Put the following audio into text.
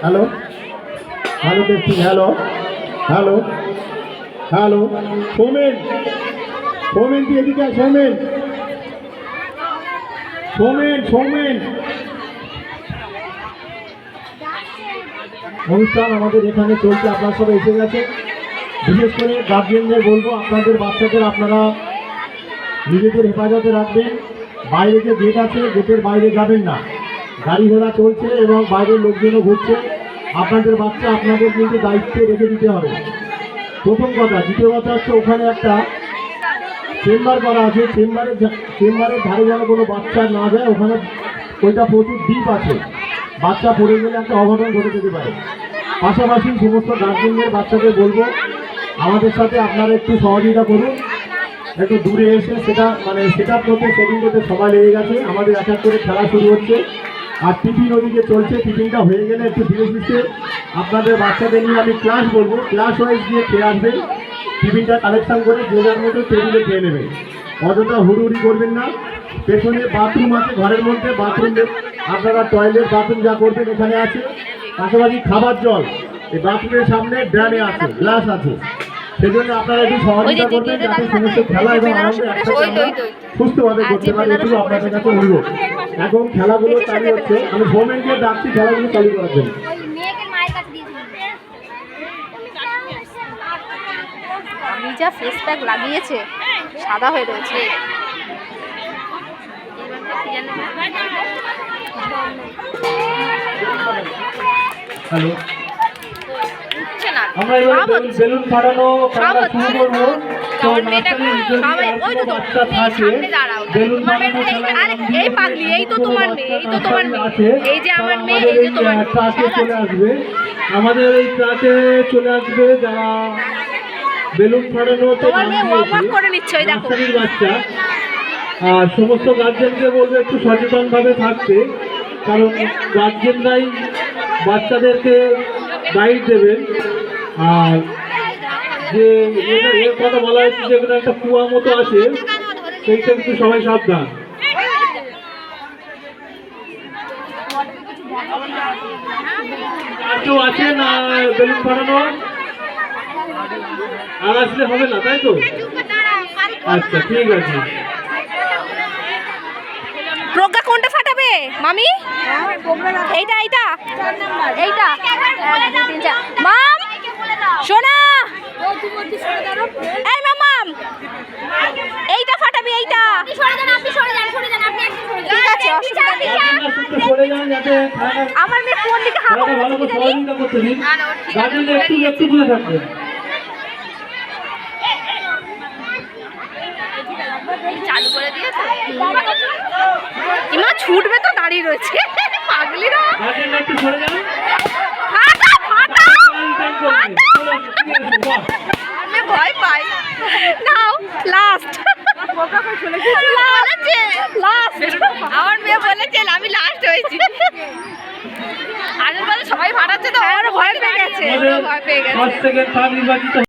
Hello hello testing hello hello hello Soumen Soumen তুই এদিকে আয় সৌমেন সৌমেন সৌমেন অনুষ্ঠান আমাদের এখানে চলছে, আপনার সবাই এসে গেছে। বিশেষ করে গার্জিয়ানদের বলবো আপনাদের বাচ্চাদের আপনারা নিজেদের হেফাজতে রাখবেন। বাইরে যে গেট আছে গেটের বাইরে যাবেন না, গাড়ি ঘোড়া চলছে এবং বাইরের লোকজনও ঘুরছে। আপনাদের বাচ্চা আপনাদের কিন্তু দায়িত্বে রেখে দিতে হবে, প্রথম কথা। দ্বিতীয় কথা হচ্ছে ওখানে একটা চেম্বার করা আছে, চেম্বারের ধারে যেন কোনো বাচ্চা না যায়, ওখানে ওইটা প্রচুর ডিপ আছে, বাচ্চা পড়ে গেলে একটা অঘটন ঘটে যেতে পারে। পাশাপাশি সমস্ত গার্জেনদের বাচ্চাদের বলবো আমাদের সাথে আপনারা একটু সহযোগিতা করুন, একটু দূরে এসে সেট আপ করতে সেদিনটাতে সময় লেগে গেছে। আমাদের এক এক করে খেলা শুরু হচ্ছে আর টিফিন ওদিকে চলছে। টিফিনটা হয়ে গেলে একটু ধীরে ধীরে আপনাদের বাচ্চাদের নিয়ে আমি ক্লাস বলবো, ক্লাস ওয়াইজ গিয়ে খেয়ে আসবেন। টিফিনটা কালেকশন করে যে যার মতো টেবিলে খেয়ে নেবেন, অযথা হুড়ুহুড়ি করবেন না। পেছনে বাথরুম আছে, ঘরের মধ্যে বাথরুম, আপনারা টয়লেট বাথরুম যা করবেন এখানে আছে। পাশাপাশি খাবার জল এই বাথরুমের সামনে ড্রামে আছে, গ্লাস আছে, সেজন্য আপনারা একটু সহযোগিতা করবেন যাতে সমস্ত খেলা এবং আনন্দ একসাথে সুস্থভাবে করতে পারে। এটুকু আপনাদের কাছে অনুরোধ। এখন খেলাগুলো চালু হচ্ছে, আমি গভর্নমেন্টকে ডাকছি খেলাগুলো চালু করার জন্য। আমি যা ফেস প্যাক লাগিয়েছে সাদা হয়ে রয়েছে। হ্যালো, আমরা এবারে বেলুন ফাটানো খেলা শুরু করবো। তো বাচ্চা থাকে বেলুন ফাটানো এই পাগলি, এই তো তোমার মেয়ে, এই তো তোমার মেয়ে, এই যে আমার মেয়ে, এই যে তোমার ট্রাকে চলে আসবে, আমাদের এই ট্রাকে চলে আসবে যারা বেলুন ফাটানো নার্সারির বাচ্চা। আর সমস্ত গার্জেনকে বলবো একটু সচেতনভাবে থাকতে, কারণ গার্জেনরাই বাচ্চাদেরকে গাইড দেবেন। আর যে এর কথা বলা হয়েছে যেখানে একটা কুয়া মতো আছে সেইটা কিন্তু সবাই সাবধান। আর কেউ আছে না বেলুন ফাটানো? আর আসলে হবে না তাই তো? আচ্ছা ঠিক আছে। প্রজ্ঞা কোনটা ফাটাবে মামি? এইটা এইটা এইটা মাম সোনা, এই মামাম এইটা ফাটাবি, এইটা ঠিক আছে, অসুবিধা নেই। আমার মেয়ে কোন দিকে হাঁটা একটু দূরে থাকবে। চালু করে দিয়েছে, ইমা ছুটবে তো দাঁড়িয়ে রয়েছে পাগলিরা। আমি ভয় পাই। নাও লাস্ট, আমার মেয়ে বলেছে আমি লাস্ট হয়েছি। আর বলে সবাই ফাটাচ্ছে তো ভয় পেয়ে গেছে, ভয় পেয়ে গেছে।